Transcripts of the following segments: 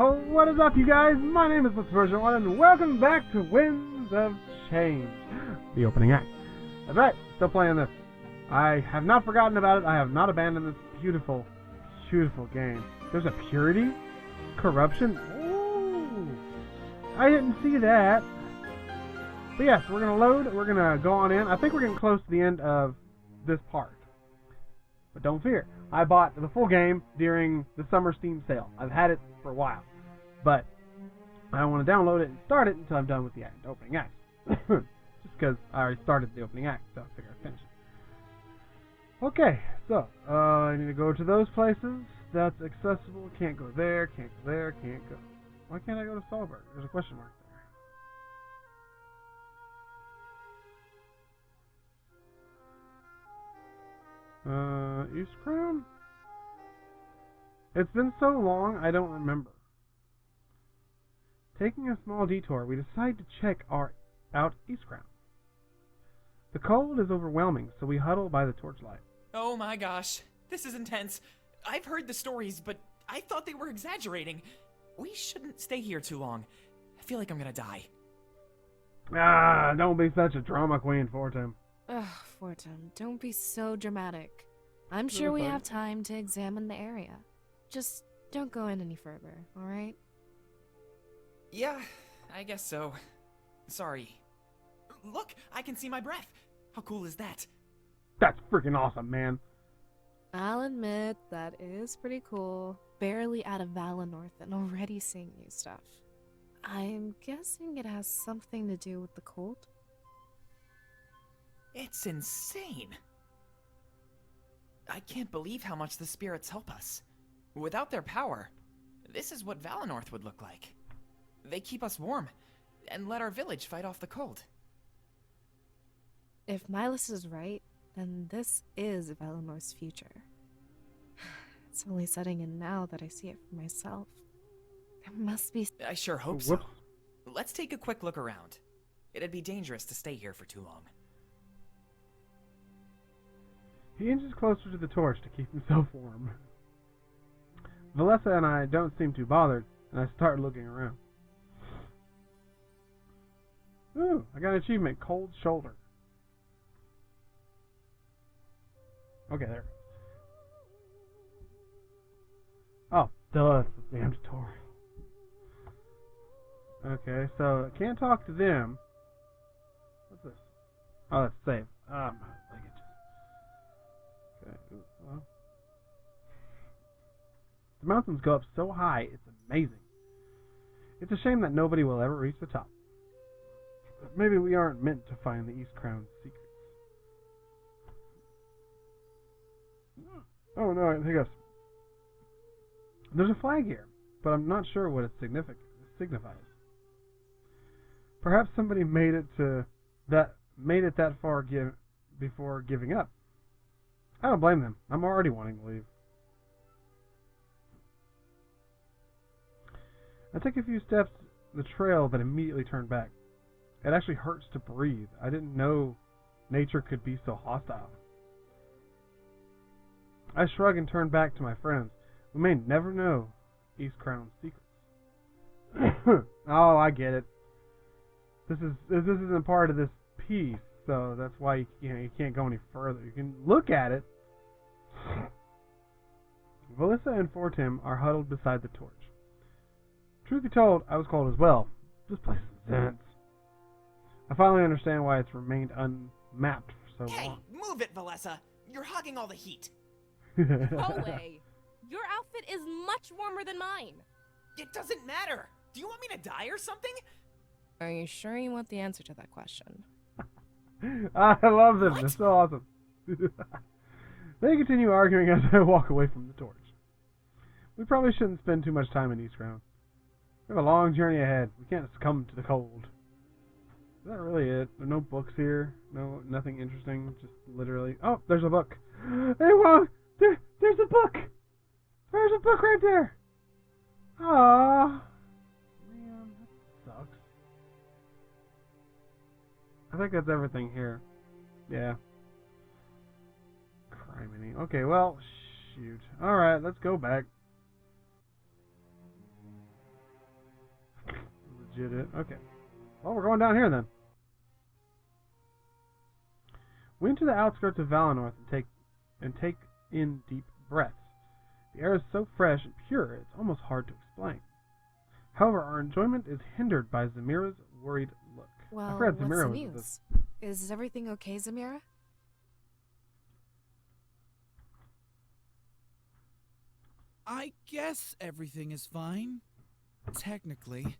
Oh, what is up, you guys? My name is Version 1, and welcome back to Winds of Change, the opening act. That's right, still playing this. I have not forgotten about it. I have not abandoned this beautiful, beautiful game. There's a purity? Corruption? Ooh, I didn't see that. But yes, we're going to load. We're going to go on in. I think we're getting close to the end of this part. But don't fear. I bought the full game during the summer Steam sale. I've had it for a while. But I don't want to download it and start it until I'm done with the opening act. Just because I already started the opening act, so I figured I'd finish it. Okay, so I need to go to those places. That's accessible. Can't go there, can't go there, can't go. Why can't I go to Salzburg? There's a question mark there. East Crown? It's been so long, I don't remember. Taking a small detour, we decide to check out East Crown. The cold is overwhelming, so we huddle by the torchlight. Oh my gosh, this is intense. I've heard the stories, but I thought they were exaggerating. We shouldn't stay here too long. I feel like I'm gonna die. Ah, don't be such a drama queen, Fortum. Ugh, Fortum, don't be so dramatic. I'm sure we have time to examine the area. Just don't go in any further, alright? Yeah, I guess so. Sorry. Look, I can see my breath. How cool is that? That's freaking awesome, man. I'll admit, that is pretty cool. Barely out of Valinor and already seeing new stuff. I'm guessing it has something to do with the cold? It's insane. I can't believe how much the spirits help us. Without their power, this is what Valinor would look like. They keep us warm, and let our village fight off the cold. If Milas is right, then this is Valinor's future. It's only setting in now that I see it for myself. There must be... I sure hope so. Let's take a quick look around. It'd be dangerous to stay here for too long. He inches closer to the torch to keep himself warm. Valessa and I don't seem too bothered, and I start looking around. Ooh, I got an achievement, Cold Shoulder. Okay, there. Oh, duh, it's the damn tutorial. Okay, so I can't talk to them. What's this? Oh, that's save. Okay, well. The mountains go up so high, it's amazing. It's a shame that nobody will ever reach the top. But maybe we aren't meant to find the East Crown's secrets. Oh no, I think there's a flag here, but I'm not sure what it signifies. Perhaps somebody made it that far before giving up. I don't blame them. I'm already wanting to leave. I took a few steps the trail, but immediately turned back. It actually hurts to breathe. I didn't know nature could be so hostile. I shrug and turn back to my friends. We may never know East Crown's secrets. Oh, I get it. This isn't part of this piece, so that's why you can't go any further. You can look at it. Valissa and Fortim are huddled beside the torch. Truth be told, I was cold as well. This place is intense. I finally understand why it's remained unmapped for so long. Hey, move it, Valessa! You're hogging all the heat. No way. Your outfit is much warmer than mine. It doesn't matter. Do you want me to die or something? Are you sure you want the answer to that question? I love this. What? It's so awesome. They continue arguing as I walk away from the torch. We probably shouldn't spend too much time in East Crown. We have a long journey ahead. We can't succumb to the cold. Is that really it? There are no books here. Nothing interesting. Just literally... Oh, there's a book. Hey, wow! There's a book! There's a book right there! Aww. Man, that sucks. I think that's everything here. Yeah. Criminy. Okay, well, shoot. Alright, let's go back. Legit. Okay. Well, we're going down here then. We enter the outskirts of Valinor and take in deep breaths. The air is so fresh and pure, it's almost hard to explain. However, our enjoyment is hindered by Zamira's worried look. Well, I forgot what's Zamira the was with news? us. Is everything okay, Zamira? I guess everything is fine. Technically.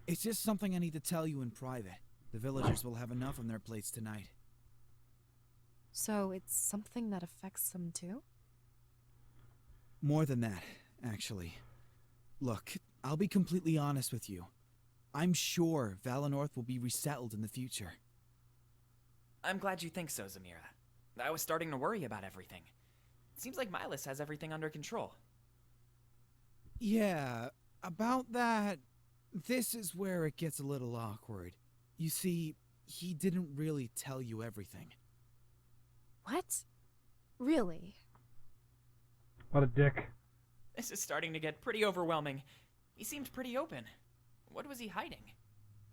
It's just something I need to tell you in private. The villagers will have enough on their plates tonight. So it's something that affects them too? More than that, actually. Look, I'll be completely honest with you. I'm sure Valinor will be resettled in the future. I'm glad you think so, Zamira. I was starting to worry about everything. It seems like Milas has everything under control. Yeah, about that, this is where it gets a little awkward. You see, he didn't really tell you everything. What? Really? What a dick. This is starting to get pretty overwhelming. He seemed pretty open. What was he hiding?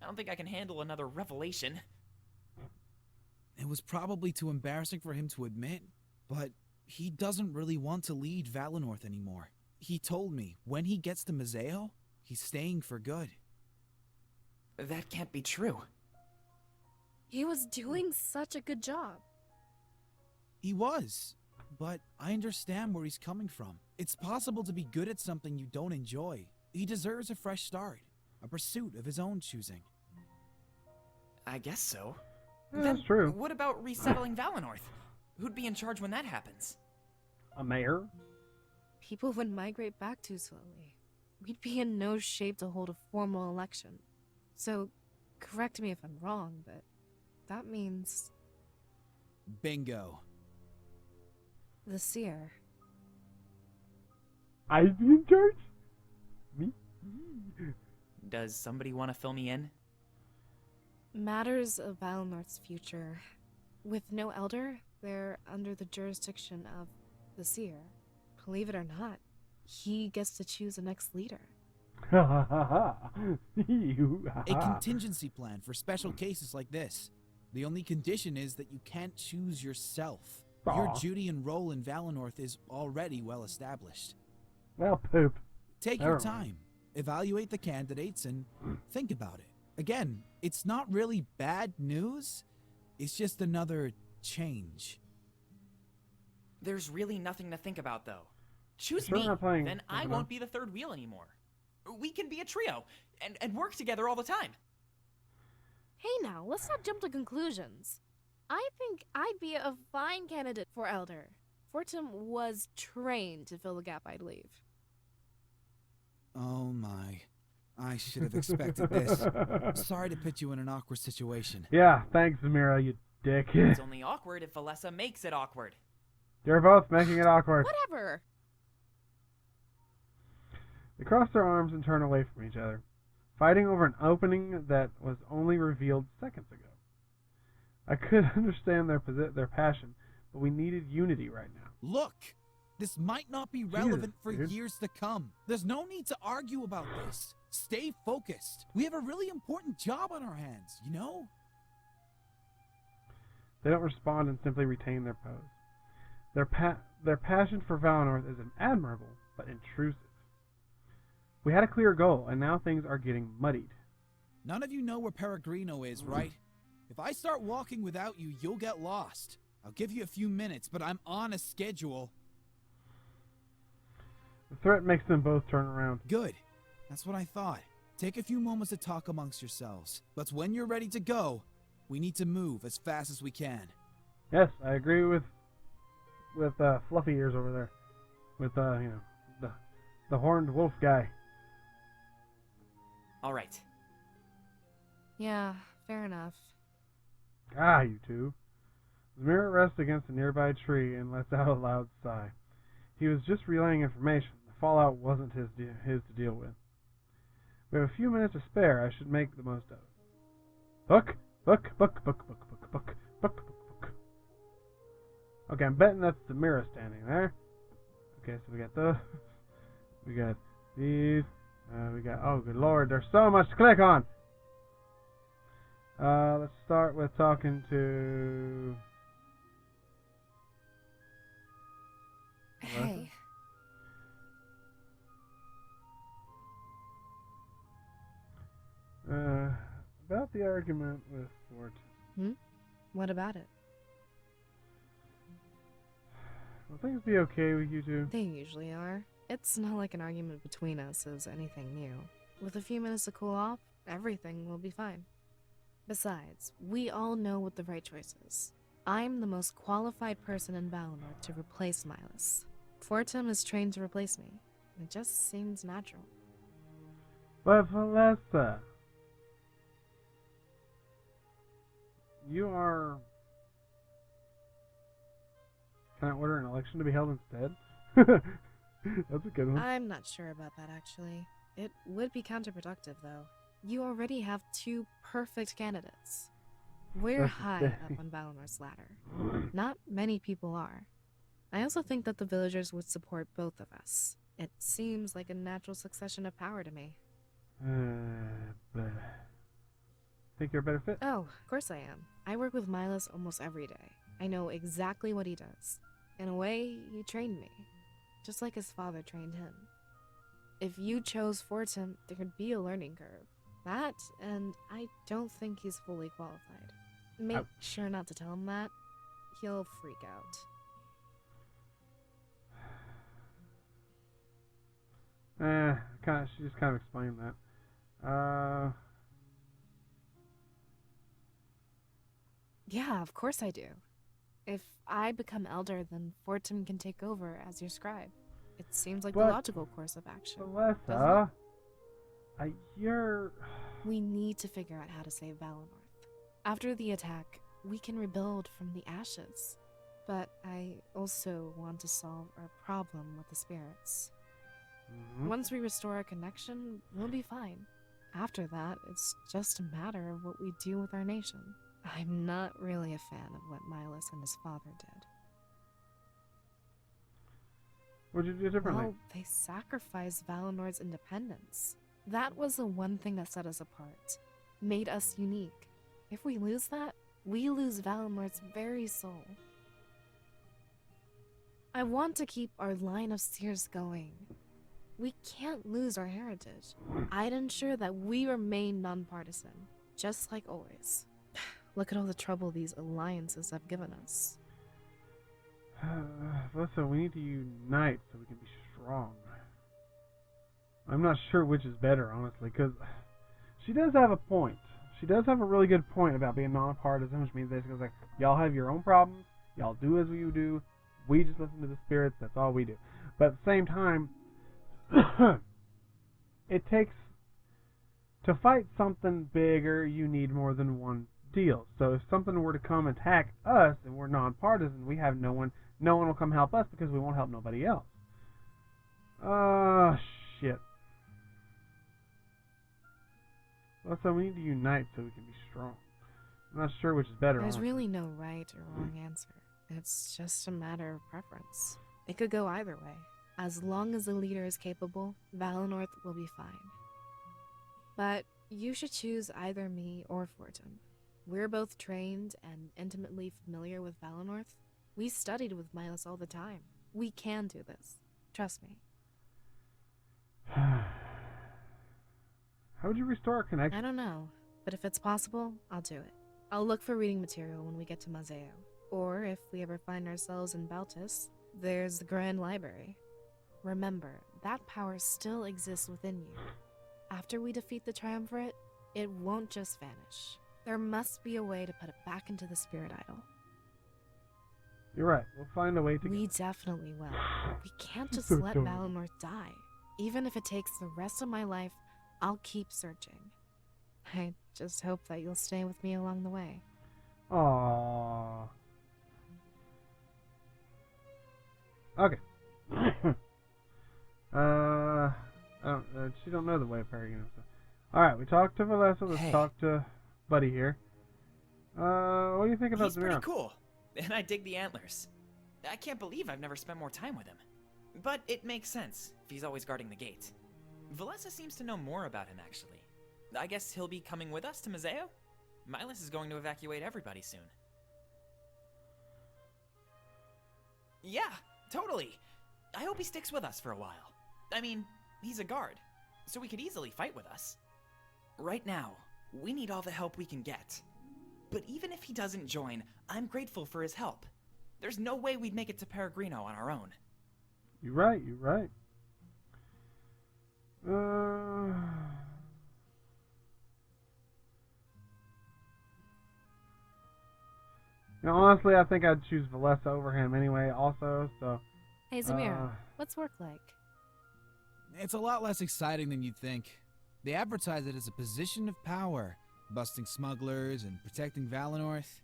I don't think I can handle another revelation. It was probably too embarrassing for him to admit, but he doesn't really want to lead Valinor anymore. He told me when he gets to Mazeo, he's staying for good. That can't be true. He was doing such a good job. He was, but I understand where he's coming from. It's possible to be good at something you don't enjoy. He deserves a fresh start, a pursuit of his own choosing. I guess so. Yeah, Then that's true. what about resettling Valinor? Who'd be in charge when that happens? A mayor? People would migrate back too slowly. We'd be in no shape to hold a formal election. So, correct me if I'm wrong, but that means Bingo. the seer. I'd be in charge? Me? Does somebody want to fill me in? Matters of Valinor's future. With no elder, they're under the jurisdiction of the seer. Believe it or not, he gets to choose the next leader. Ha ha ha ha. A contingency plan for special cases like this. The only condition is that you can't choose yourself. Your Aw. duty and role in Valinor is already well established. Well, poop. Take Never your mind. time, evaluate the candidates, and think about it. Again, it's not really bad news, it's just another change. There's really nothing to think about, though. Choose Sure me, not playing then I Pokemon. won't be the third wheel anymore. We can be a trio, and work together all the time. Hey now, let's not jump to conclusions. I think I'd be a fine candidate for elder. Fortum was trained to fill the gap I'd leave. Oh my. I should have expected this. Sorry to put you in an awkward situation. Yeah, thanks, Zamira, you dick. It's only awkward if Valessa makes it awkward. You're both making it awkward. Whatever. They cross their arms and turn away from each other, fighting over an opening that was only revealed seconds ago. I could understand their passion, but we needed unity right now. Look! This might not be relevant for dude. years to come. There's no need to argue about this. Stay focused. We have a really important job on our hands, you know? They don't respond and simply retain their pose. Their passion for Valinor is admirable, but intrusive. We had a clear goal, and now things are getting muddied. None of you know where Peregrino is, right? If I start walking without you, you'll get lost. I'll give you a few minutes, but I'm on a schedule. The threat makes them both turn around. Good. That's what I thought. Take a few moments to talk amongst yourselves. But when you're ready to go, we need to move as fast as we can. Yes, I agree with Fluffy Ears over there. With the horned wolf guy. All right. Yeah, fair enough. Ah, you two. Zamira rests against a nearby tree and lets out a loud sigh. He was just relaying information. The fallout wasn't his to deal with. We have a few minutes to spare. I should make the most of it. Book. Okay, I'm betting that's Zamira standing there. Okay, so we got those. We got these. We got, oh good lord, there's so much to click on. Let's start with talking to... Hey, About the argument with Fort. what about it? Will things be okay with you two? They usually are. It's not like an argument between us is anything new. With a few minutes to cool off, everything will be fine. Besides, we all know what the right choice is. I'm the most qualified person in Valinor to replace Milas. Fortum is trained to replace me. It just seems natural. But Valessa, you are... Can I order an election to be held instead? That's a good one. I'm not sure about that, actually. It would be counterproductive, though. You already have 2 perfect candidates. We're That's high the up thing. on Valinor's ladder. Not many people are. I also think that the villagers would support both of us. It seems like a natural succession of power to me. But... Think you're a better fit? Oh, of course I am. I work with Milas almost every day. I know exactly what he does. In a way, he trained me. Just like his father trained him. If you chose Fortum, there'd be a learning curve. That, and I don't think he's fully qualified. Make Ouch. sure not to tell him that. He'll freak out. She just kind of explained that. Yeah, of course I do. If I become elder, then Fortum can take over as your scribe. It seems like the But- logical course of action. Valessa, you're... We need to figure out how to save Valinor. After the attack, we can rebuild from the ashes. But I also want to solve our problem with the spirits. Mhm. Once we restore our connection, we'll be fine. After that, it's just a matter of what we do with our nation. I'm not really a fan of what Milas and his father did. What'd you do differently? Well, they sacrificed Valinor's independence. That was the one thing that set us apart, made us unique. If we lose that, we lose Valinor's very soul. I want to keep our line of seers going. We can't lose our heritage. I'd ensure that we remain nonpartisan, just like always. Look at all the trouble these alliances have given us. Valessa, we need to unite so we can be strong. I'm not sure which is better, honestly, because she does have a point. She does have a really good point about being nonpartisan, which means basically like, y'all have your own problems, y'all do as you do, we just listen to the spirits, that's all we do. But at the same time, it takes, to fight something bigger, you need more than one deal. So if something were to come attack us and we're nonpartisan, we have no one will come help us because we won't help nobody else. Shit. Well, so we need to unite so we can be strong. I'm not sure which is better. There's honestly. really no right or wrong answer. It's just a matter of preference. It could go either way. As long as the leader is capable, Valinor will be fine. But you should choose either me or Fortum. We're both trained and intimately familiar with Valinor. We studied with Milas all the time. We can do this. Trust me. How would you restore our connection? I don't know, but if it's possible, I'll do it. I'll look for reading material when we get to Mazeo. Or if we ever find ourselves in Baltus, there's the Grand Library. Remember, that power still exists within you. After we defeat the Triumvirate, it won't just vanish. There must be a way to put it back into the Spirit Idol. You're right. We'll find a way to. We definitely will. We can't just So let dumb. Valinor die. Even if it takes the rest of my life, I'll keep searching. I just hope that you'll stay with me along the way. Aww. Okay. She don't know the way of Paragon. Alright, we talked to Valessa. Let's Hey. talk to Buddy here. What do you think about He's pretty Demiro? cool, and I dig the antlers. I can't believe I've never spent more time with him. But it makes sense if he's always guarding the gate. Valessa seems to know more about him, actually. I guess he'll be coming with us to Mazeo? Milas is going to evacuate everybody soon. Yeah, totally. I hope he sticks with us for a while. I mean, he's a guard, so he could easily fight with us. Right now, we need all the help we can get. But even if he doesn't join, I'm grateful for his help. There's no way we'd make it to Peregrino on our own. You're right, you're right. Honestly, I think I'd choose Valessa over him anyway, also, so... Hey, Zamira, what's work like? It's a lot less exciting than you'd think. They advertise it as a position of power, busting smugglers and protecting Valenorth.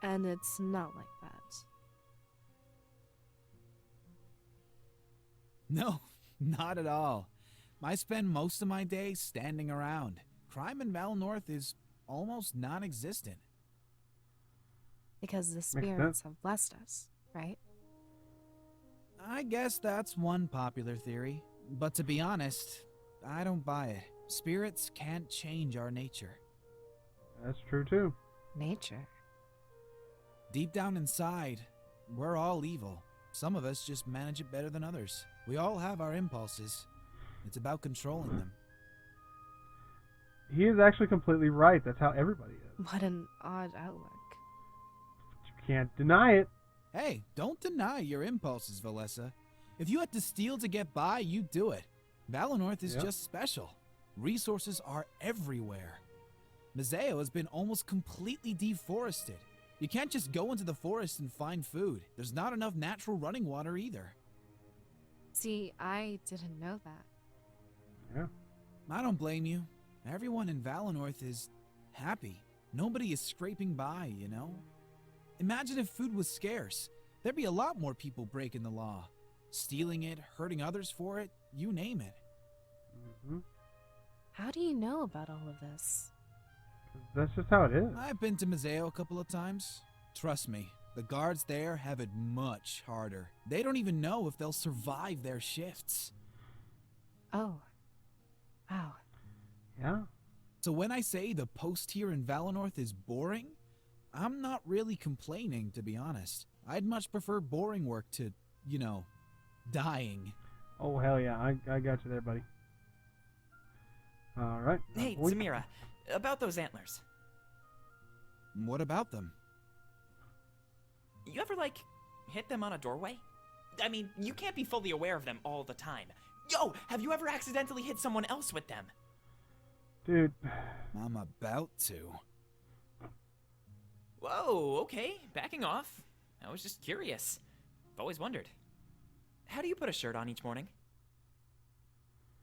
And it's not like that. No, not at all. I spend most of my day standing around. Crime in Valenorth is almost non-existent. Because the spirits have blessed us, right? I guess that's one popular theory. But to be honest, I don't buy it. Spirits can't change our nature. That's true, too. Nature. Deep down inside, we're all evil. Some of us just manage it better than others. We all have our impulses. It's about controlling them. He is actually completely right. That's how everybody is. What an odd outlook. You can't deny it. Hey, don't deny your impulses, Valessa. If you had to steal to get by, you'd do it. Valenorth is just special. Resources are everywhere. Mazeo has been almost completely deforested. You can't just go into the forest and find food. There's not enough natural running water either. See, I didn't know that. Yeah. I don't blame you. Everyone in Valenorth is happy. Nobody is scraping by, you know? Imagine if food was scarce. There'd be a lot more people breaking the law. Stealing it, hurting others for it, you name it. Mm-hmm. How do you know about all of this? That's just how it is. I've been to Mazeo a couple of times. Trust me, the guards there have it much harder. They don't even know if they'll survive their shifts. Oh. Wow. Yeah. So when I say the post here in Valenorth is boring, I'm not really complaining, to be honest. I'd much prefer boring work to, you know, dying. Oh, hell yeah. I got you there, buddy. All right. Hey, Zamira, about those antlers. What about them? You ever, hit them on a doorway? I mean, you can't be fully aware of them all the time. Yo, have you ever accidentally hit someone else with them? Dude. I'm about to. Whoa, okay, backing off. I was just curious. I've always wondered. How do you put a shirt on each morning?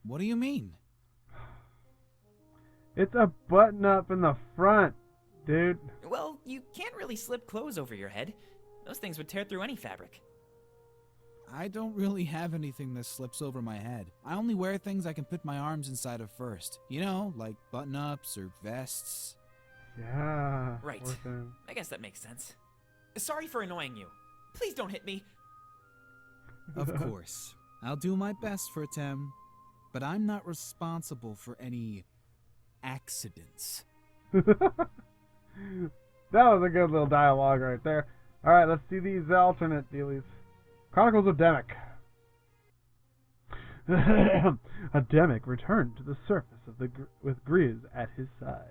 What do you mean? It's a button up in the front, dude. Well, you can't really slip clothes over your head. Those things would tear through any fabric. I don't really have anything that slips over my head. I only wear things I can put my arms inside of first. You know, like button-ups or vests. Yeah. Right. Poor thing. I guess that makes sense. Sorry for annoying you. Please don't hit me. Of course. I'll do my best for Tem, but I'm not responsible for any accidents. That was a good little dialogue right there. Alright, let's see these alternate dealies. Chronicles of Demic. A Demic returned to the surface of with Grizz at his side.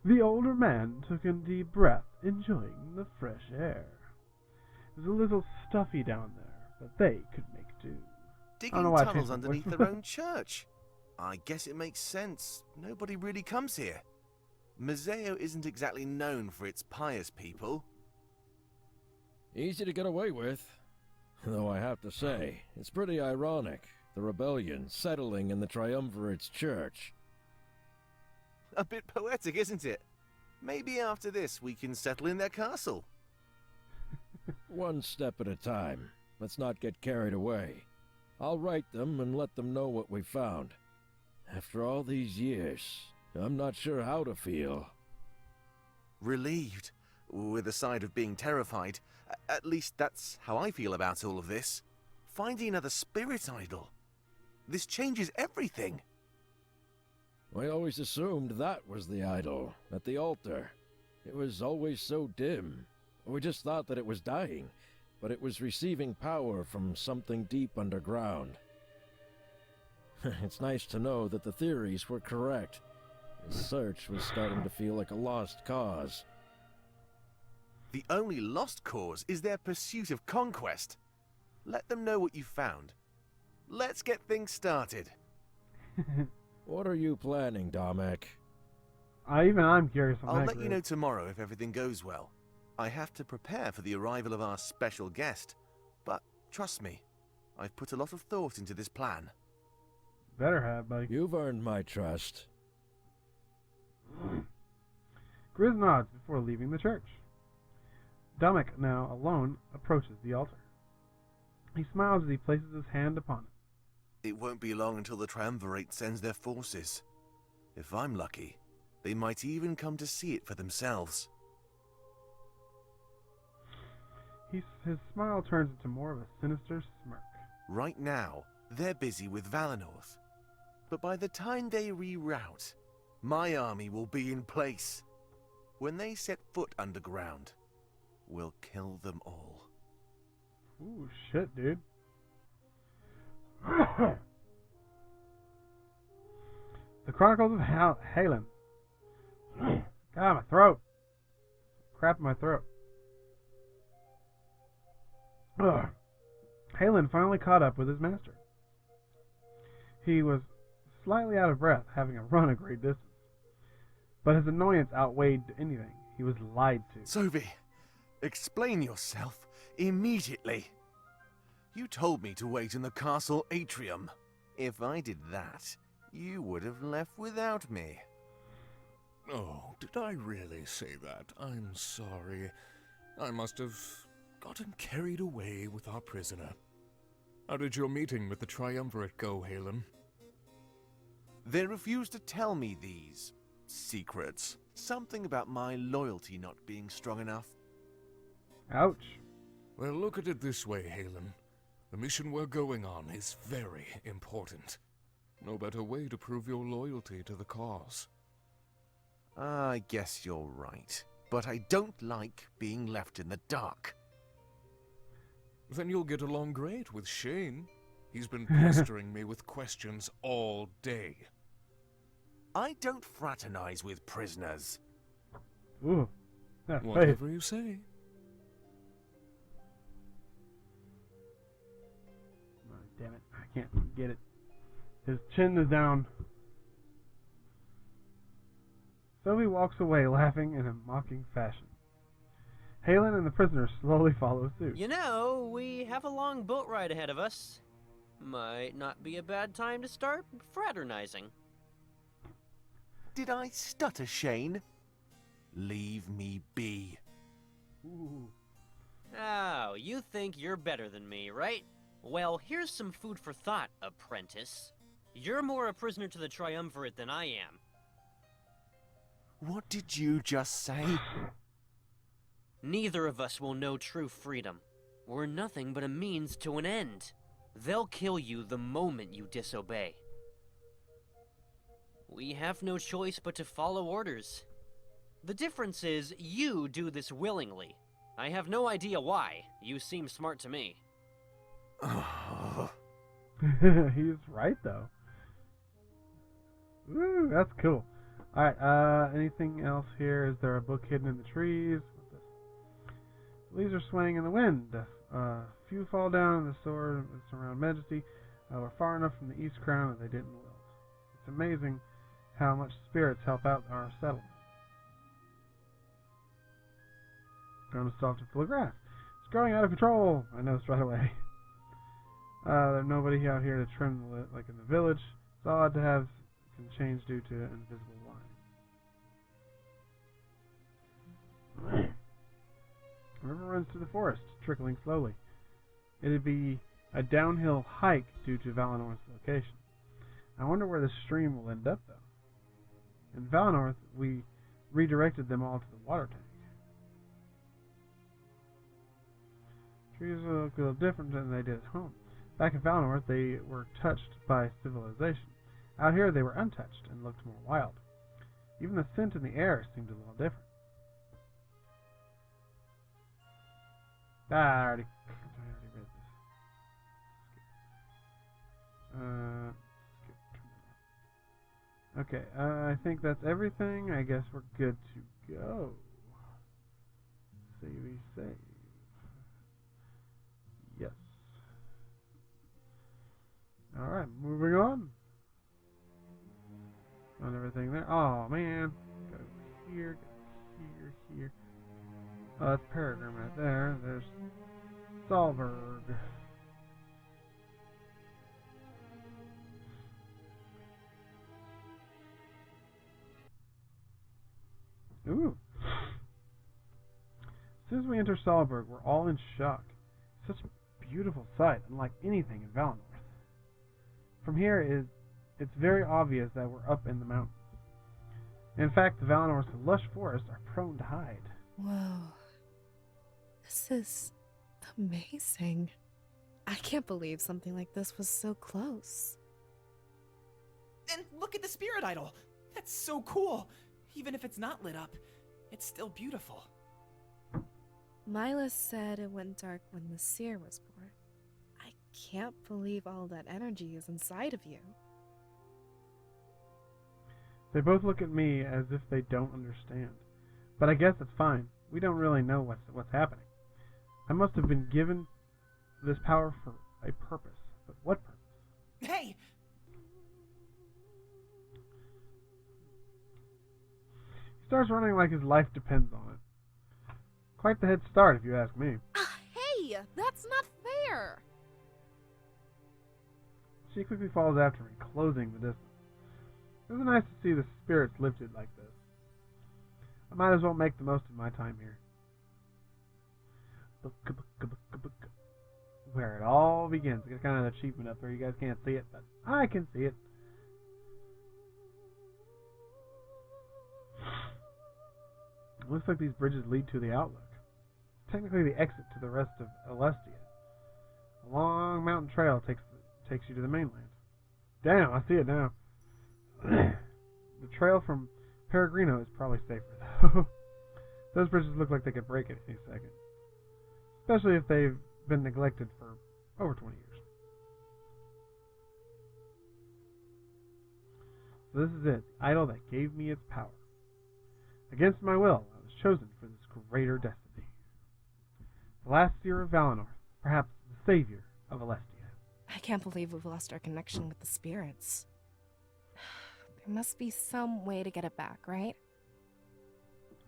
The older man took a deep breath, enjoying the fresh air. It was a little stuffy down there, but they could make do. Digging tunnels underneath their own church. I guess it makes sense. Nobody really comes here. Mazeo isn't exactly known for its pious people. Easy to get away with. Though I have to say, it's pretty ironic, the rebellion settling in the Triumvirate's church. A bit poetic, isn't it? Maybe after this we can settle in their castle. One step at a time. Let's not get carried away. I'll write them and let them know what we found. After all these years, I'm not sure how to feel. Relieved, with a side of being terrified. At least that's how I feel about all of this. Finding another spirit idol. This changes everything. I always assumed that was the idol, at the altar. It was always so dim. We just thought that it was dying, but it was receiving power from something deep underground. It's nice to know that the theories were correct. The search was starting to feel like a lost cause. The only lost cause is their pursuit of conquest. Let them know what you found. Let's get things started. What are you planning, Domek? Even I'm curious on I'll that let you group. know tomorrow if everything goes well. I have to prepare for the arrival of our special guest. But trust me, I've put a lot of thought into this plan. Better have, buddy. You've earned my trust. Grizz nods before leaving the church. Domek, now alone, approaches the altar. He smiles as he places his hand upon it. It won't be long until the Triumvirate sends their forces. If I'm lucky, they might even come to see it for themselves. His smile turns into more of a sinister smirk. Right now, they're busy with Valinor. But by the time they reroute, my army will be in place. When they set foot underground, we'll kill them all. Ooh, shit, dude. The Chronicles of Halen. God, my throat. Crap in my throat. Ugh. Halen finally caught up with his master. He was slightly out of breath, having run a great distance. But his annoyance outweighed anything. He was lied to. Sobi, explain yourself immediately. You told me to wait in the castle atrium. If I did that, you would have left without me. Oh, did I really say that? I'm sorry. I must have gotten carried away with our prisoner. How did your meeting with the Triumvirate go, Halen? They refused to tell me these secrets. Something about my loyalty not being strong enough. Ouch. Well, look at it this way, Halen. The mission we're going on is very important. No better way to prove your loyalty to the cause. I guess you're right. But I don't like being left in the dark. Then you'll get along great with Shane. He's been pestering me with questions all day. I don't fraternize with prisoners. Ooh. That face. Whatever you say. Oh, damn it. I can't get it. His chin is down. Sylvie walks away laughing in a mocking fashion. Halen and the prisoner slowly follow suit. You know, we have a long boat ride ahead of us. Might not be a bad time to start fraternizing. Did I stutter, Shane? Leave me be. Ooh. Oh, you think you're better than me, right? Well, here's some food for thought, apprentice. You're more a prisoner to the Triumvirate than I am. What did you just say? Neither of us will know true freedom. We're nothing but a means to an end. They'll kill you the moment you disobey. We have no choice but to follow orders. The difference is, you do this willingly. I have no idea why. You seem smart to me. He's right, though. Ooh, that's cool. Alright, anything else here? Is there a book hidden in the trees? What's this? The leaves are swaying in the wind. Few fall down, and the sword around Majesty were far enough from the East Crown that they didn't wilt. It's amazing how much spirits help out our settlement. Ground is soft and full of grass. It's growing out of control. I noticed right away. There's nobody out here to trim the like in the village. It's odd to have can change due to an invisible line. The river runs through the forest, trickling slowly. It'd be a downhill hike due to Valinor's location. I wonder where the stream will end up, though. In Valinor, we redirected them all to the water tank. Trees look a little different than they did at home. Back in Valinor, they were touched by civilization. Out here they were untouched and looked more wild. Even the scent in the air seemed a little different. I already read this. Skip. Okay, I think that's everything. I guess we're good to go. Save. Yes. Alright, moving on. On everything there. Oh man. Go here, here. Oh, that's Peregrine right there. There's Solberg. Ooh. As soon as we enter Solberg, we're all in shock. Such a beautiful sight, unlike anything in Valinor. From here, it's very obvious that we're up in the mountains. In fact, the Valinor's lush forests are prone to hide. Whoa. This is amazing. I can't believe something like this was so close. And look at the spirit idol. That's so cool. Even if it's not lit up, it's still beautiful. Milas said it went dark when the seer was born. I can't believe all that energy is inside of you. They both look at me as if they don't understand. But I guess it's fine. We don't really know what's happening. I must have been given this power for a purpose. But what purpose? Hey! He starts running like his life depends on it. Quite the head start, if you ask me. Hey, that's not fair. She quickly follows after me, closing the distance. It was nice to see the spirits lifted like this. I might as well make the most of my time here. Where it all begins. It's kind of an achievement up there. You guys can't see it, but I can see it. It looks like these bridges lead to the Outlook. Technically the exit to the rest of Alestia. A long mountain trail takes you to the mainland. Damn, I see it now. The trail from Peregrino is probably safer, though. Those bridges look like they could break at any second. Especially if they've been neglected for over 20 years. So this is it, the idol that gave me its power. Against my will, I was chosen for this greater destiny. The last seer of Valinor, perhaps the savior of Alestia. I can't believe we've lost our connection with the spirits. There must be some way to get it back, right?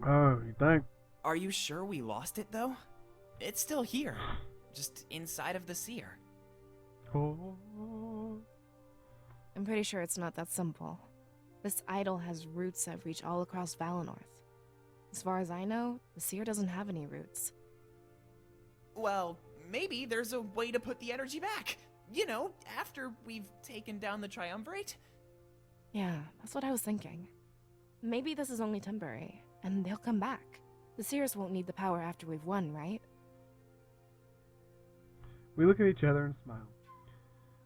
Oh, you think? Are you sure we lost it, though? It's still here. Just inside of the seer. Oh. I'm pretty sure it's not that simple. This idol has roots that reach all across Valinor. As far as I know, the seer doesn't have any roots. Well, maybe there's a way to put the energy back. You know, after we've taken down the Triumvirate. Yeah, that's what I was thinking. Maybe this is only temporary, and they'll come back. The seers won't need the power after we've won, right? We look at each other and smile.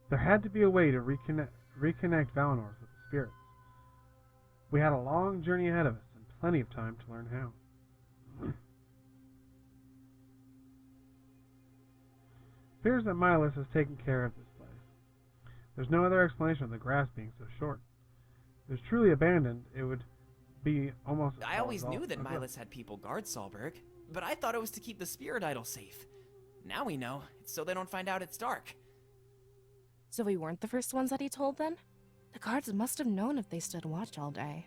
There had to be a way to reconnect Valinor with the spirits. We had a long journey ahead of us and plenty of time to learn how. It appears that Milas has taken care of this place. There's no other explanation of the grass being so short. If it was truly abandoned, it would be almost... I always knew that Milas had people guard Solberg, but I thought it was to keep the spirit idol safe. Now we know, it's so they don't find out it's dark. So we weren't the first ones that he told then? The guards must have known if they stood watch all day.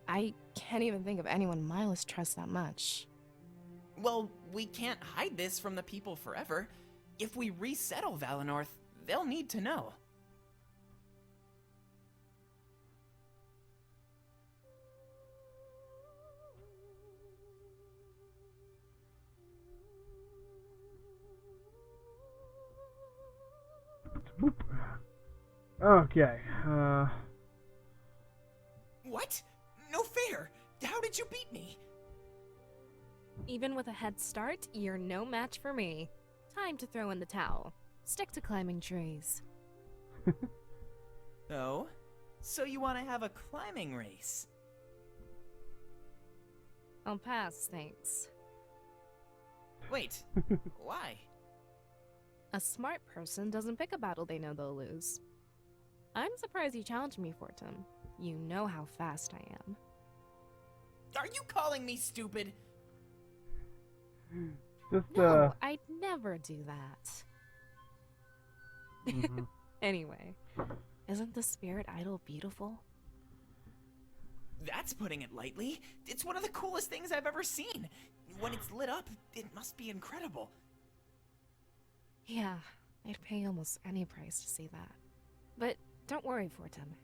I can't even think of anyone Milas trusts that much. Well, we can't hide this from the people forever. If we resettle Valinor, they'll need to know. Boop. Okay, What? No fair! How did you beat me? Even with a head start, you're no match for me. Time to throw in the towel. Stick to climbing trees. Oh? So you want to have a climbing race? I'll pass, thanks. Wait, why? A smart person doesn't pick a battle they know they'll lose. I'm surprised you challenged me, Fortum. You know how fast I am. Are you calling me stupid? Just, No, I'd never do that. mhm. Anyway, isn't the spirit idol beautiful? That's putting it lightly. It's one of the coolest things I've ever seen. When it's lit up, it must be incredible. Yeah, I'd pay almost any price to see that. But don't worry, Fortum.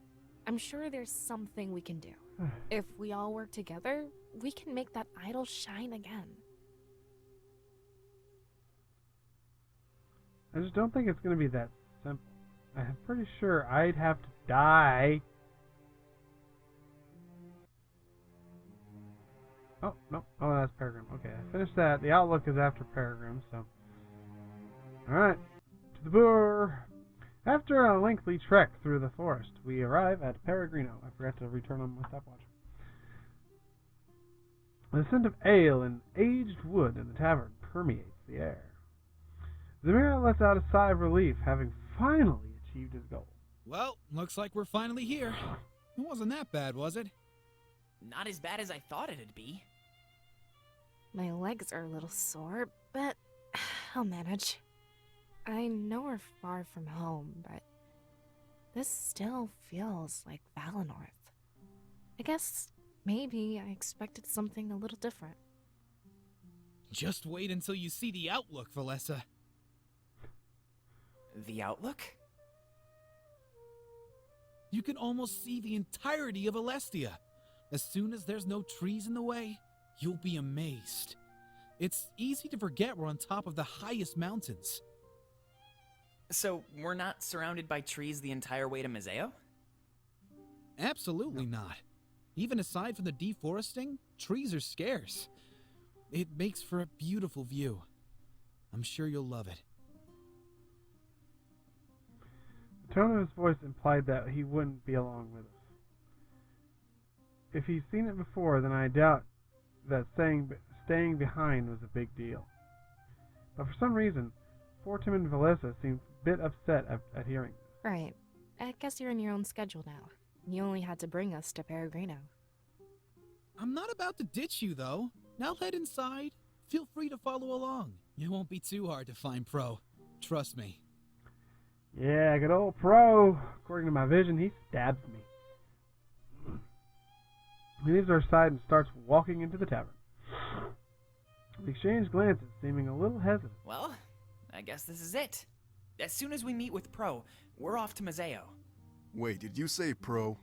I'm sure there's something we can do. If we all work together, we can make that idol shine again. I just don't think it's going to be that simple. I'm pretty sure I'd have to die. Oh, no. Oh, that's Peregrine. Okay, I finished that. The Outlook is after Peregrine, so... Alright. To the boor. After a lengthy trek through the forest, we arrive at Peregrino. I forgot to return on my stopwatch. The scent of ale and aged wood in the tavern permeates the air. Zamira lets out a sigh of relief, having finally achieved his goal. Well, looks like we're finally here. It wasn't that bad, was it? Not as bad as I thought it'd be. My legs are a little sore, but I'll manage. I know we're far from home, but this still feels like Valinor. I guess maybe I expected something a little different. Just wait until you see the Outlook, Valessa. The Outlook? You can almost see the entirety of Alestia. As soon as there's no trees in the way, you'll be amazed. It's easy to forget we're on top of the highest mountains. So, we're not surrounded by trees the entire way to Mazeo? Absolutely not. Even aside from the deforesting, trees are scarce. It makes for a beautiful view. I'm sure you'll love it. The tone of his voice implied that he wouldn't be along with us. If he's seen it before, then I doubt that staying behind was a big deal. But for some reason, Fortum and Valessa seemed a bit upset at hearing this. Right. I guess you're in your own schedule now. You only had to bring us to Peregrino. I'm not about to ditch you, though. Now head inside. Feel free to follow along. It won't be too hard to find Pro. Trust me. Yeah, good old Pro. According to my vision, he stabs me. He leaves our side and starts walking into the tavern. We exchange glances, seeming a little hesitant. Well, I guess this is it. As soon as we meet with Pro, we're off to Mazeo. Wait, did you say Pro?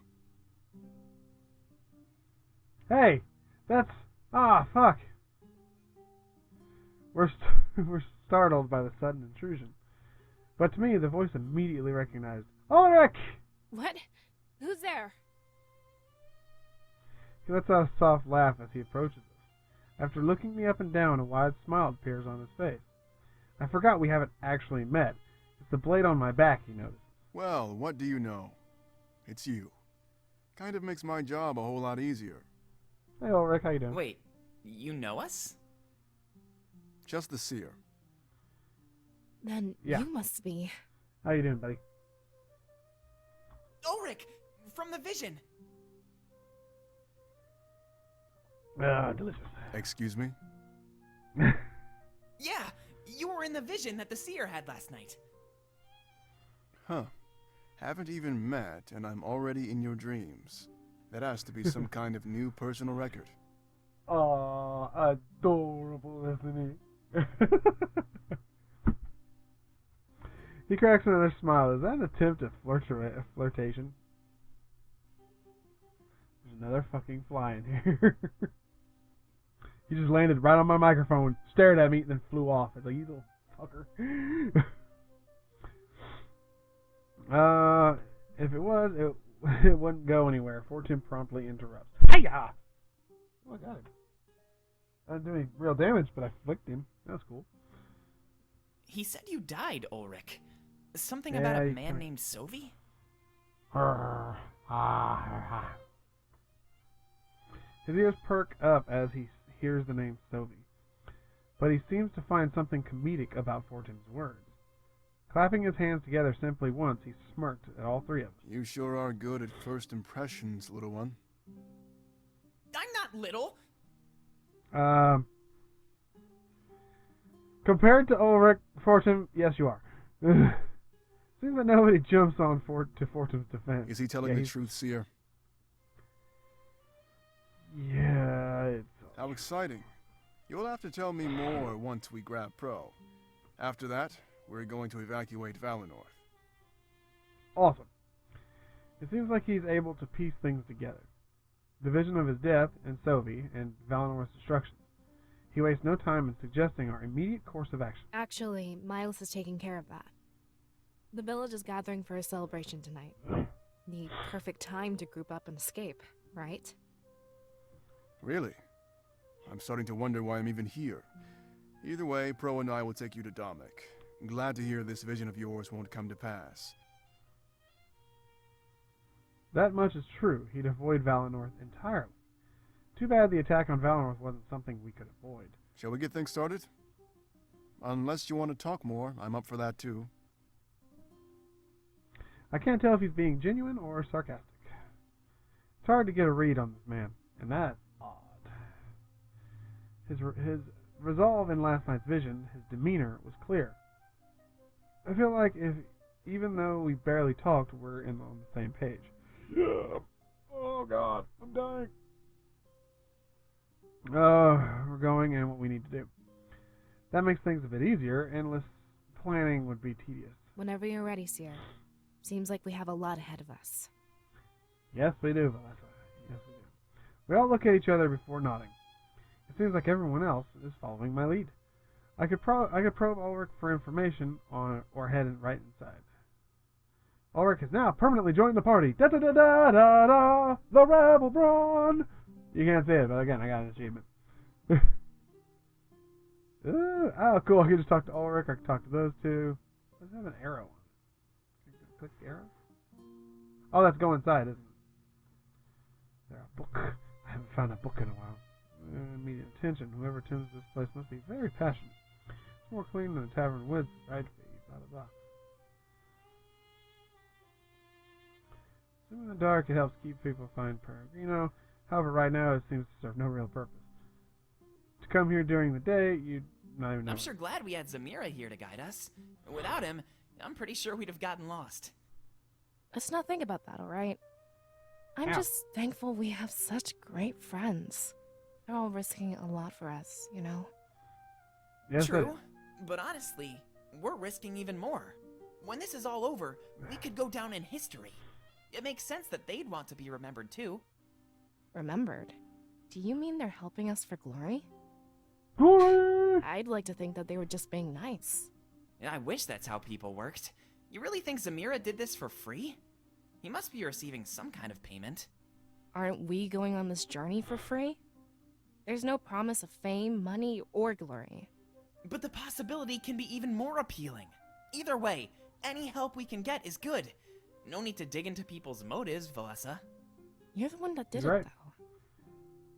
Hey, that's... Ah, fuck. We're startled by the sudden intrusion. But to me, the voice immediately recognized, Ulrich! What? Who's there? He lets out a soft laugh as he approaches us. After looking me up and down, a wide smile appears on his face. I forgot we haven't actually met. It's the blade on my back, he notices. Well, what do you know? It's you. Kind of makes my job a whole lot easier. Hey, Ulrich, how you doing? Wait, you know us? Just the seer. Then Yeah. you must be... How you doing, buddy? Ulrich! From the vision! Ah, delicious. Excuse me? Yeah! You were in the vision that the seer had last night. Huh. Haven't even met, and I'm already in your dreams. That has to be some kind of new personal record. Aw, adorable, isn't he? He cracks another smile. Is that an attempt at flirtation? There's another fucking fly in here. He just landed right on my microphone, stared at me, and then flew off. It's like, you little fucker. If it was, it wouldn't go anywhere. Fortune promptly interrupts. Hiya! Oh, I got him. I didn't do any real damage, but I flicked him. That was cool. He said you died, Ulrich. Something Yeah, about a you man kinda- named Sovi? His ears perk up as he hears the name Sylvie, but he seems to find something comedic about Fortin's words. Clapping his hands together simply once, he smirked at all three of us. You sure are good at first impressions, little one. I'm not little. Compared to Ulrich, Fortin, yes, you are. Seems that nobody jumps on to Fortin's defense. Is he telling the truth, Seer? Yeah, it's... How exciting. You'll have to tell me more once we grab Pro. After that, we're going to evacuate Valinor. Awesome. It seems like he's able to piece things together. The vision of his death and Sylvie and Valinor's destruction. He wastes no time in suggesting our immediate course of action. Actually, Miles is taking care of that. The village is gathering for a celebration tonight. The perfect time to group up and escape, right? Really? I'm starting to wonder why I'm even here. Either way, Pro and I will take you to Dominic. I'm glad to hear this vision of yours won't come to pass. That much is true. He'd avoid Valinor entirely. Too bad the attack on Valinor wasn't something we could avoid. Shall we get things started? Unless you want to talk more, I'm up for that too. I can't tell if he's being genuine or sarcastic. It's hard to get a read on this man, and that's odd. His resolve in last night's vision, his demeanor, was clear. I feel like even though we barely talked, we're on the same page. Yeah. Oh God, I'm dying. We're going and what we need to do. That makes things a bit easier. Endless planning would be tedious. Whenever you're ready, Seer. Seems like we have a lot ahead of us. Yes, we do, Vanessa. Yes, we do. We all look at each other before nodding. It seems like everyone else is following my lead. I could probe Ulrich for information on or head right inside. Ulrich has now permanently joined the party. Da da da da da da. The Rebel Brawn. You can't see it, but again, I got an achievement. Oh, cool. I can just talk to Ulrich. I can talk to those two. Does it have an arrow on it? Can I click the arrow? Oh, that's go inside, isn't it? There, a book. I haven't found a book in a while. Immediate attention. Whoever tends this place must be very passionate. It's more clean than a tavern woods, right? Blah, blah, blah. In the dark, it helps keep people find Peregrino. However, right now, it seems to serve no real purpose. To come here during the day, you'd not even know. I'm sure glad we had Zamira here to guide us. Without him, I'm pretty sure we'd have gotten lost. Let's not think about that, alright? I'm just thankful we have such great friends. They're all risking a lot for us, you know? Yes, True, but honestly, we're risking even more. When this is all over, we could go down in history. It makes sense that they'd want to be remembered too. Remembered? Do you mean they're helping us for glory? Glory! I'd like to think that they were just being nice. I wish that's how people worked. You really think Zamira did this for free? He must be receiving some kind of payment. Aren't we going on this journey for free? There's no promise of fame, money, or glory. But the possibility can be even more appealing. Either way, any help we can get is good. No need to dig into people's motives, Valessa. You're the one that did She's right. it, though.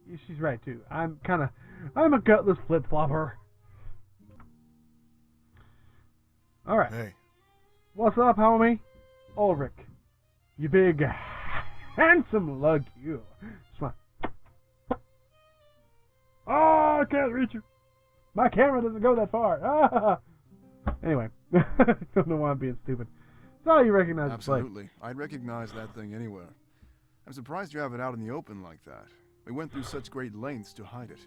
Yeah, she's right, too. I'm a gutless flip-flopper. Alright. Hey. What's up, homie? Ulrich. You big, handsome lug, you. Smile. Oh, I can't reach you. My camera doesn't go that far. Ah. Anyway, don't know why I'm being stupid. So you recognize the place. Absolutely. I'd recognize that thing anywhere. I'm surprised you have it out in the open like that. We went through such great lengths to hide it.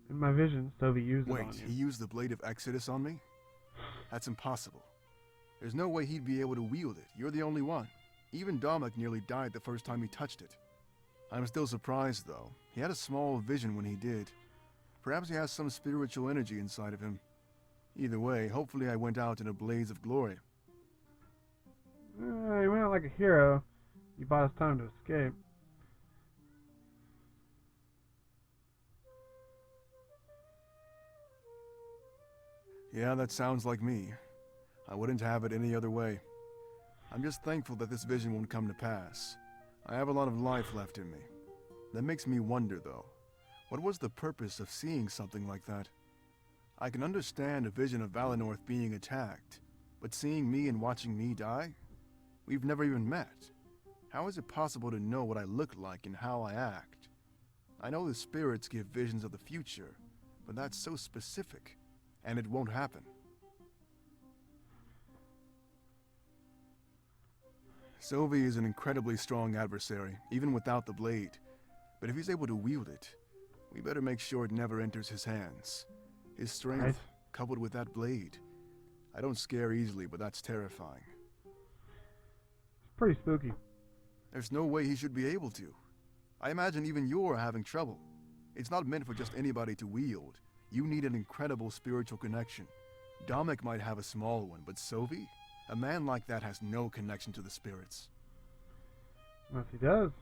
In my vision, Stovey used it on Wait, you. he used the Blade of Exodus on me? That's impossible. There's no way he'd be able to wield it. You're the only one. Even Dominic nearly died the first time he touched it. I'm still surprised, though. He had a small vision when he did. Perhaps he has some spiritual energy inside of him. Either way, hopefully I went out in a blaze of glory. You went out like a hero. You bought us time to escape. Yeah, that sounds like me. I wouldn't have it any other way. I'm just thankful that this vision won't come to pass. I have a lot of life left in me. That makes me wonder, though, what was the purpose of seeing something like that? I can understand a vision of Valenorth being attacked, but seeing me and watching me die? We've never even met. How is it possible to know what I look like and how I act? I know the spirits give visions of the future, but that's so specific, and it won't happen. Sylvie is an incredibly strong adversary, even without the blade. But if he's able to wield it, we better make sure it never enters his hands. His strength, Right. coupled with that blade. I don't scare easily, but that's terrifying. It's pretty spooky. There's no way he should be able to. I imagine even you're having trouble. It's not meant for just anybody to wield. You need an incredible spiritual connection. Domek might have a small one, but Sylvie? A man like that has no connection to the spirits. Yes, he does.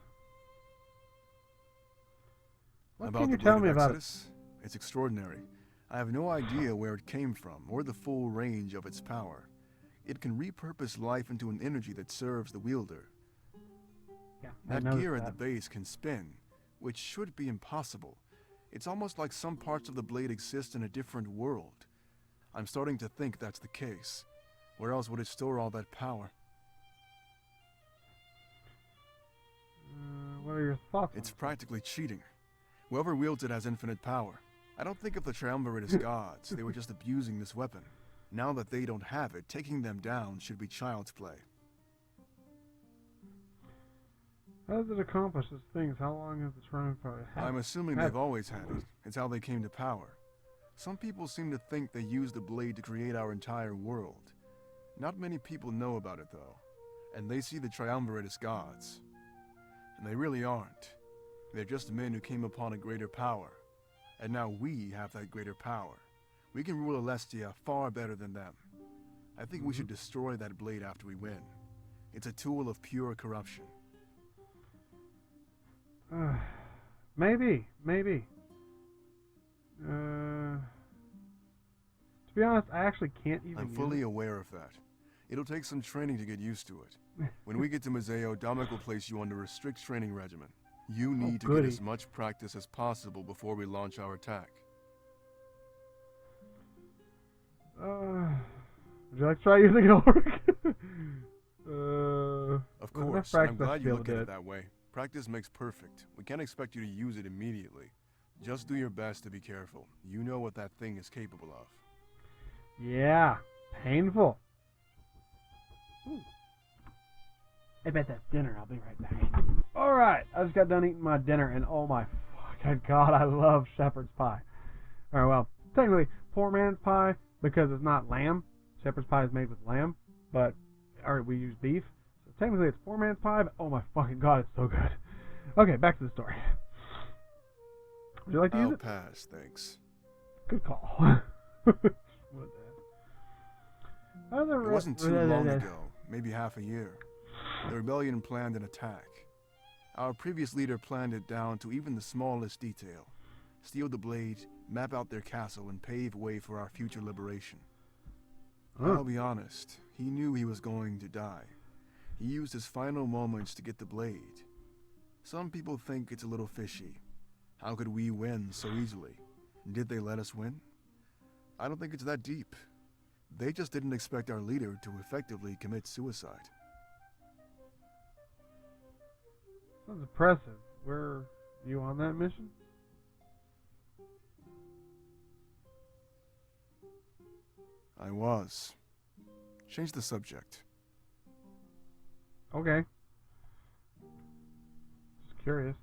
What About can you the tell Blade me of about it? Exodus? It's extraordinary. I have no idea where it came from or the full range of its power. It can repurpose life into an energy that serves the wielder. Yeah, I That noticed gear at the that. base can spin, which should be impossible. It's almost like some parts of the blade exist in a different world. I'm starting to think that's the case. Where else would it store all that power? What are your thoughts? It's on it? practically cheating. Whoever wields it has infinite power. I don't think of the Triumvirate as gods. They were just abusing this weapon. Now that they don't have it, taking them down should be child's play. How does it accomplish these things? How long has the Triumvirate had? I'm assuming had they've it? always had it. It's how they came to power. Some people seem to think they used the blade to create our entire world. Not many people know about it, though. And they see the Triumvirate as gods. And they really aren't. They're just men who came upon a greater power. And now we have that greater power. We can rule Alestia far better than them. I think we should destroy that blade after we win. It's a tool of pure corruption. Maybe. To be honest, I actually can't even. I'm use fully it. aware of that. It'll take some training to get used to it. When we get to Museo, Domek will place you under a strict training regimen. You need to get goody. as much practice as possible before we launch our attack. Would you like to try using an orc? Of Well, enough course, practice I'm to glad be you able look to at do it it. that way. Practice makes perfect. We can't expect you to use it immediately. Just do your best to be careful. You know what that thing is capable of. Yeah, painful. Ooh. I bet that's dinner. I'll be right back. All right, I just got done eating my dinner, and oh my fucking god, I love shepherd's pie. All right, well, technically poor man's pie because it's not lamb. Shepherd's pie is made with lamb, but we use beef. So technically it's poor man's pie, but oh my fucking god, it's so good. Okay, back to the story. Would you like to use I'll it? pass, thanks. Good call. What the hell? It wasn't too long ago, maybe half a year. The rebellion planned an attack. Our previous leader planned it down to even the smallest detail. Steal the blade, map out their castle, and pave way for our future liberation. I'll be honest, he knew he was going to die. He used his final moments to get the blade. Some people think it's a little fishy. How could we win so easily? Did they let us win? I don't think it's that deep. They just didn't expect our leader to effectively commit suicide. Sounds impressive. Were you on that mission? I was. Change the subject. Okay. Just curious.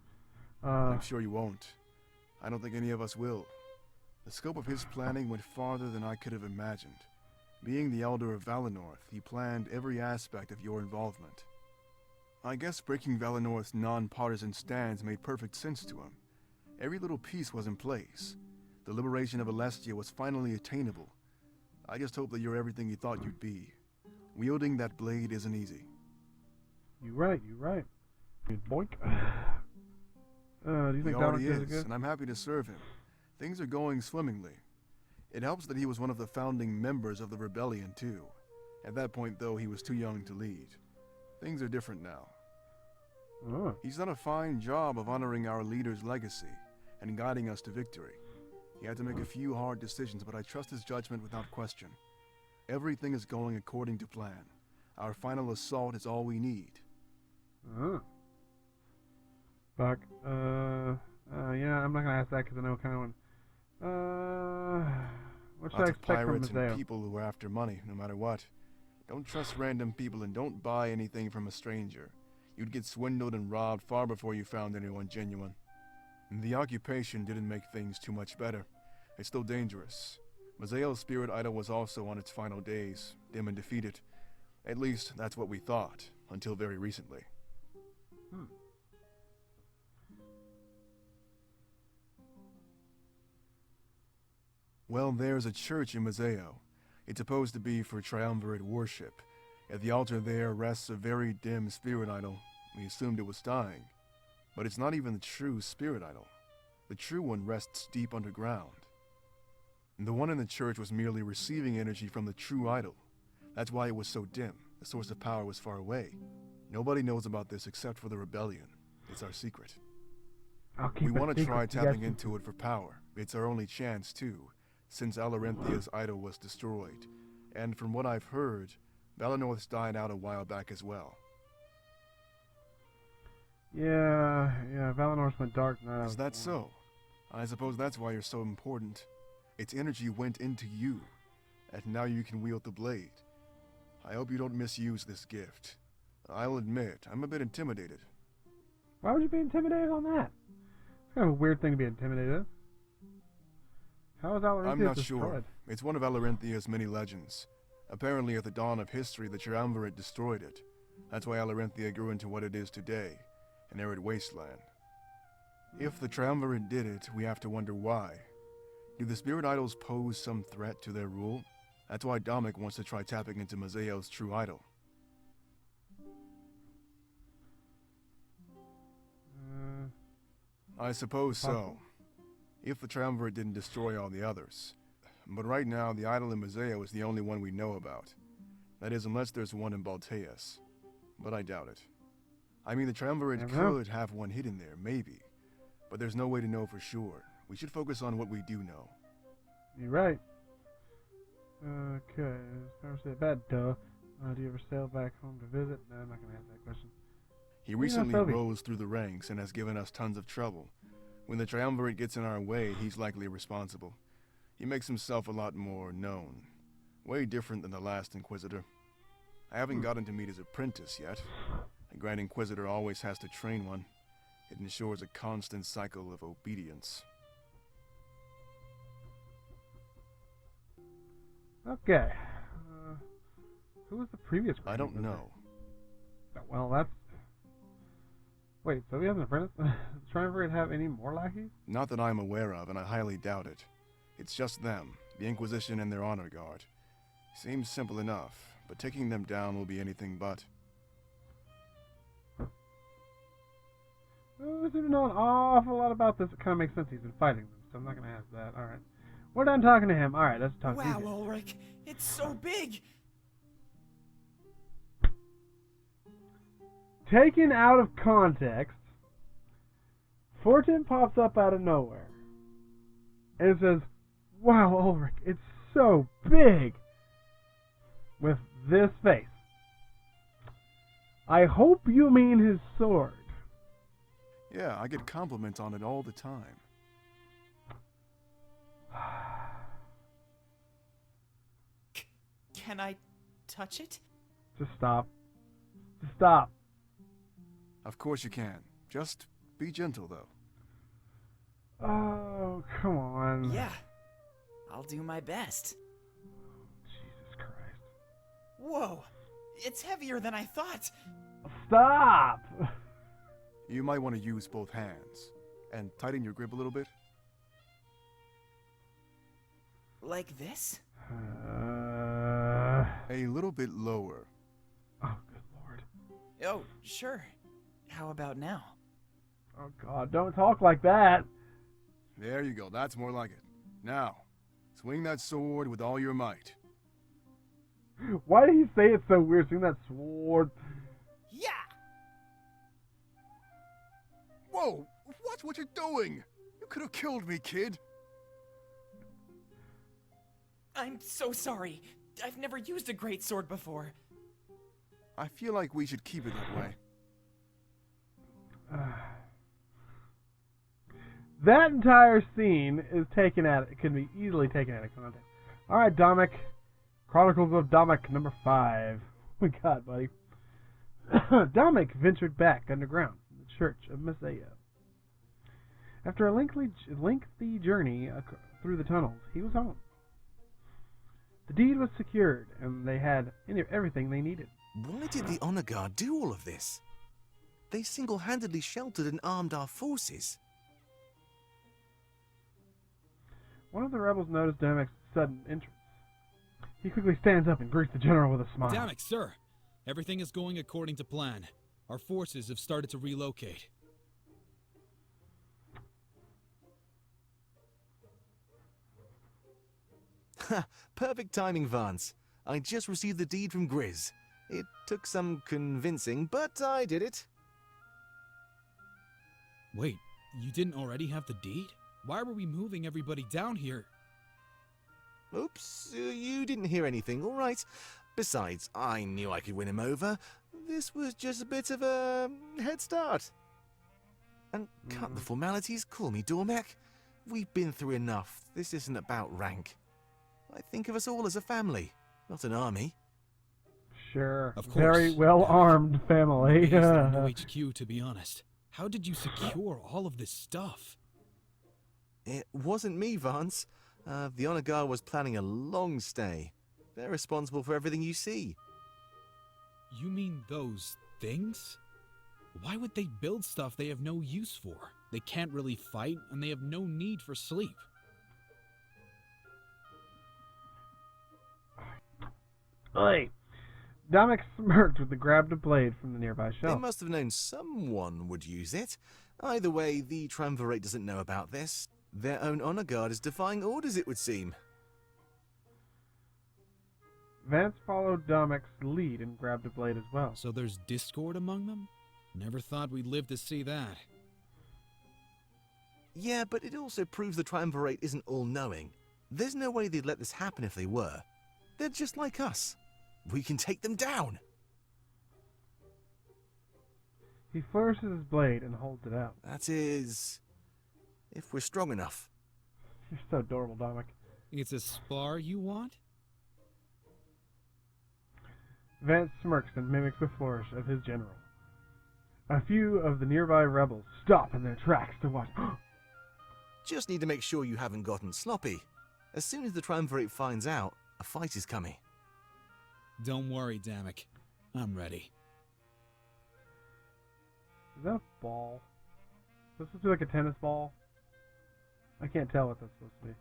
I'm sure you won't. I don't think any of us will. The scope of his planning went farther than I could have imagined. Being the Elder of Valenorth, he planned every aspect of your involvement. I guess breaking Valenorth's non-partisan stance made perfect sense to him. Every little piece was in place. The liberation of Alestia was finally attainable. I just hope that you're everything you thought you'd be. Wielding that blade isn't easy. You right. Good boink. Do you He think already Dominic is, good? and I'm happy to serve him. Things are going swimmingly. It helps that he was one of the founding members of the rebellion, too. At that point, though, he was too young to lead. Things are different now. Oh. He's done a fine job of honoring our leader's legacy and guiding us to victory. He had to make a few hard decisions, but I trust his judgment without question. Everything is going according to plan. Our final assault is all we need. Oh. Fuck. Yeah, I'm not gonna ask that because I know kind of one. What should I Lots of expect from pirates and Mateo? people who are after money, no matter what. Don't trust random people and don't buy anything from a stranger. You'd get swindled and robbed far before you found anyone genuine. And the occupation didn't make things too much better. It's still dangerous. Mazeo's spirit idol was also on its final days, dim and defeated. At least, that's what we thought, until very recently. Well, there's a church in Mazeo. It's supposed to be for triumvirate worship. At the altar there rests a very dim spirit idol. We assumed it was dying. But it's not even the true spirit idol. The true one rests deep underground. And the one in the church was merely receiving energy from the true idol. That's why it was so dim. The source of power was far away. Nobody knows about this except for the rebellion. It's our secret. I'll keep We it want to secret. try You tapping guys- into it for power. It's our only chance, too, since Alarenthia's idol was destroyed. And from what I've heard, Valenorth's died out a while back as well. Yeah, Valenor's went dark. Is that so? I suppose that's why you're so important. Its energy went into you, and now you can wield the blade. I hope you don't misuse this gift. I'll admit, I'm a bit intimidated. Why would you be intimidated on that? It's kind of a weird thing to be intimidated. How is Alarenthia I'm not destroyed? sure. It's one of Alarenthia's many legends. Apparently at the dawn of history, the triumvirate destroyed it. That's why Alarenthia grew into what it is today, an arid wasteland. If the triumvirate did it, we have to wonder why. Do the spirit idols pose some threat to their rule? That's why Dominic wants to try tapping into Mazeo's true idol. I suppose so. If the triumvirate didn't destroy all the others. But right now, the idol in Mazeo is the only one we know about. That is, unless there's one in Balteus. But I doubt it. I mean, the triumvirate Never know. could have one hidden there, maybe. But there's no way to know for sure. We should focus on what we do know. You're right. Okay, never say bad, duh. Do you ever sail back home to visit? No, I'm not going to ask that question. He recently Toby. rose through the ranks and has given us tons of trouble. When the triumvirate gets in our way, he's likely responsible. He makes himself a lot more known. Way different than the last Inquisitor. I haven't gotten to meet his apprentice yet. A Grand Inquisitor always has to train one. It ensures a constant cycle of obedience. Okay. Who was the previous I don't Grand know. Inquisitor? Well, that's... Wait, so he has an apprentice? Does the Triumvirate have any more lackeys? Not that I'm aware of, and I highly doubt it. It's just them, the Inquisition and their honor guard. Seems simple enough, but taking them down will be anything but. Oh, we know an awful lot about this. It kind of makes sense. He's been fighting them, so I'm not going to ask that. Alright. We're done talking to him. Alright, let's talk to Wow, you. Ulrich, it's so big. Taken out of context, Fortin pops up out of nowhere. And it says, wow, Ulrich, it's so big. With this face. I hope you mean his sword. Yeah, I get compliments on it all the time. Can I touch it? Just stop. Just stop. Of course you can. Just be gentle, though. Oh, come on. Yeah, I'll do my best. Jesus Christ. Whoa, it's heavier than I thought. Stop! You might want to use both hands. And tighten your grip a little bit. Like this? A little bit lower. Oh, good lord. Oh, sure. How about now? Oh, God, don't talk like that. There you go, that's more like it. Now, swing that sword with all your might. Why did he say it so weird? Seeing that sword. Yeah! Whoa! Watch what you're doing! You could have killed me, kid! I'm so sorry. I've never used a great sword before. I feel like we should keep it that way. That entire scene is taken out. It can be easily taken out of context. All right, Domic. Chronicles of Domic number 5. What we got, buddy? Domic ventured back underground from the Church of Maseo. After a lengthy journey through the tunnels, he was home. The deed was secured, and they had everything they needed. Why did the Honor Guard do all of this? They single-handedly sheltered and armed our forces. One of the rebels noticed Domic's sudden entrance. He quickly stands up and greets the general with a smile. Damick, sir. Everything is going according to plan. Our forces have started to relocate. Ha! Perfect timing, Vance. I just received the deed from Grizz. It took some convincing, but I did it. Wait, you didn't already have the deed? Why were we moving everybody down here? Oops, you didn't hear anything, all right. Besides, I knew I could win him over. This was just a bit of a head start. And cut the formalities, call me Dormek. We've been through enough. This isn't about rank. I think of us all as a family, not an army. Sure. Of course. Very well-armed family. No HQ, to be honest. How did you secure all of this stuff? It wasn't me, Vance. The Honor Guard was planning a long stay. They're responsible for everything you see. You mean those things? Why would they build stuff they have no use for? They can't really fight, and they have no need for sleep. Oi! Domic smirked with the grabbed blade from the nearby They shelf. must have known someone would use it. Either way, the Triumvirate doesn't know about this. Their own Honor Guard is defying orders, it would seem. Vance followed Domic's lead and grabbed a blade as well. So there's discord among them? Never thought we'd live to see that. Yeah, but it also proves the Triumvirate isn't all-knowing. There's no way they'd let this happen if they were. They're just like us. We can take them down. He flourishes his blade and holds it out. That is... if we're strong enough. You're so adorable, Domic. It's a spar you want? Vance smirks and mimics the flourish of his general. A few of the nearby rebels stop in their tracks to watch. Just need to make sure you haven't gotten sloppy. As soon as the Triumvirate finds out, a fight is coming. Don't worry, Damick. I'm ready. Is that a ball? Is this supposed to be like a tennis ball? I can't tell what that's supposed to be.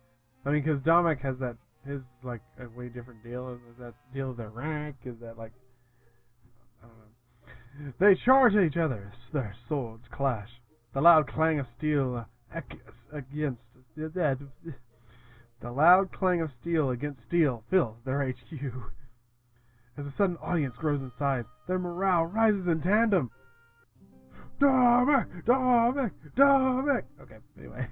I mean, because Domic has that, his, like, a way different deal. Is that deal with their rank? Is that, like, I don't know. They charge at each other. Their swords clash. The loud clang of steel against... The loud clang of steel against steel fills their HQ. As a sudden audience grows in size, their morale rises in tandem. Domic! Domic! Domic! Okay, anyway.